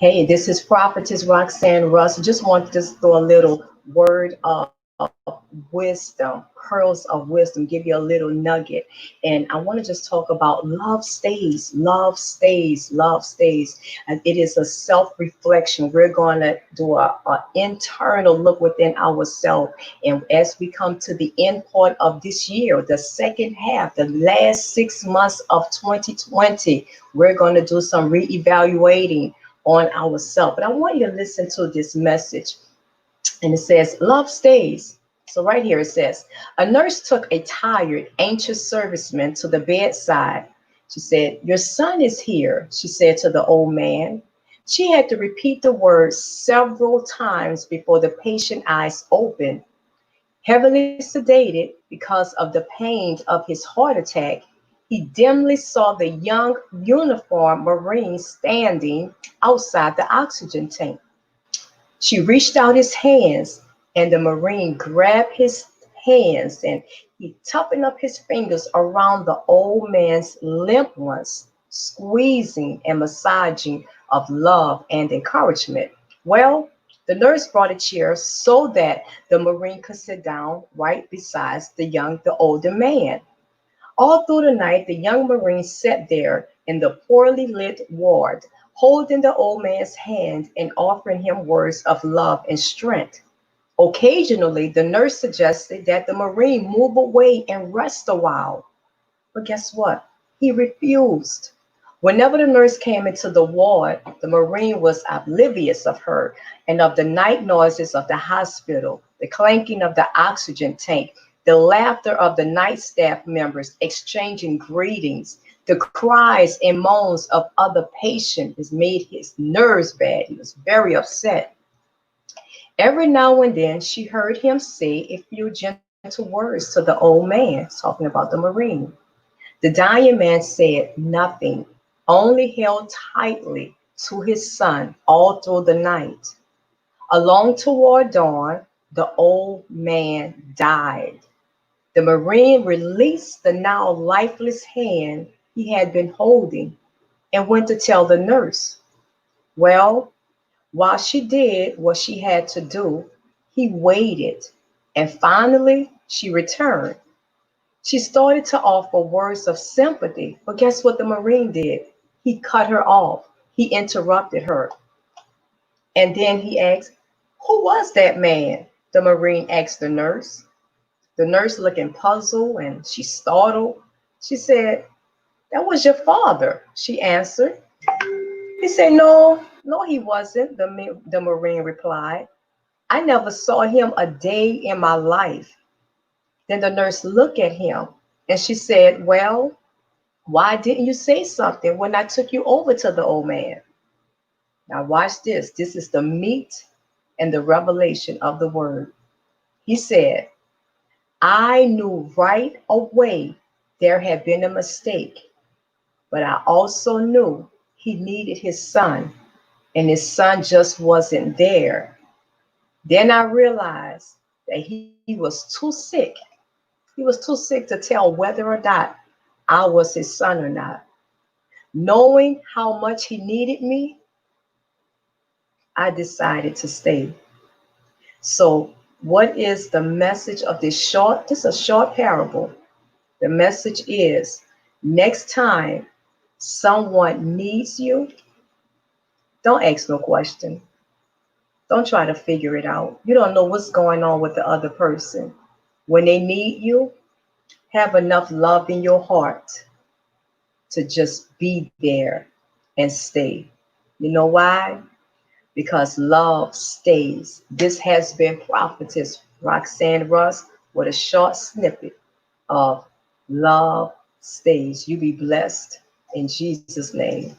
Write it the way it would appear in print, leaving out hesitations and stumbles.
Hey, this is Prophetess Roxanne Russ. Just want to just throw a little word of wisdom, pearls of wisdom, give you a little nugget. And I want to just talk about love stays, love stays, love stays. And it is a self reflection. We're going to do a internal look within ourselves. And as we come to the end part of this year, the second half, the last 6 months of 2020, we're going to do some reevaluating on ourselves. But I want you to listen to this message. And it says, love stays. So right here it says, a nurse took a tired, anxious serviceman to the bedside. She said, your son is here, she said to the old man. She had to repeat the words several times before the patient eyes opened. Heavily sedated because of the pain of his heart attack, he dimly saw the young uniformed Marine standing outside the oxygen tank. She reached out his hands, and the Marine grabbed his hands and he toughened up his fingers around the old man's limp ones, squeezing and massaging of love and encouragement. Well, the nurse brought a chair so that the Marine could sit down right beside the older man. All through the night, the young Marine sat there in the poorly lit ward, holding the old man's hand and offering him words of love and strength. Occasionally, the nurse suggested that the Marine move away and rest a while. But guess what? He refused. Whenever the nurse came into the ward, the Marine was oblivious of her and of the night noises of the hospital, the clanking of the oxygen tank, the laughter of the night staff members exchanging greetings, the cries and moans of other patients made his nerves bad. He was very upset. Every now and then she heard him say a few gentle words to the old man, talking about the Marine. The dying man said nothing, only held tightly to his son all through the night. Along toward dawn, the old man died. The Marine released the now lifeless hand he had been holding and went to tell the nurse. Well, while she did what she had to do, he waited, and finally she returned. She started to offer words of sympathy, but guess what the Marine did? He cut her off. He interrupted her. And then he asked, who was that man? The Marine asked the nurse. The nurse looking puzzled and she startled. She said, that was your father, she answered. He said, no, no, he wasn't, the Marine replied. I never saw him a day in my life. Then the nurse looked at him and she said, well, why didn't you say something when I took you over to the old man? Now, watch this. This is the meat and the revelation of the word. He said, I knew right away there had been a mistake, but I also knew he needed his son, and his son just wasn't there. Then I realized that he was too sick. He was too sick to tell whether or not I was his son or not. Knowing how much he needed me, I decided to stay. So, what is the message of this short? This is a short parable. The message is next time someone needs you, don't ask no question. Don't try to figure it out. You don't know what's going on with the other person. When they need you, have enough love in your heart to just be there and stay. You know why? Because love stays. This has been Prophetess Roxanne Russ with a short snippet of Love Stays. You be blessed in Jesus' name.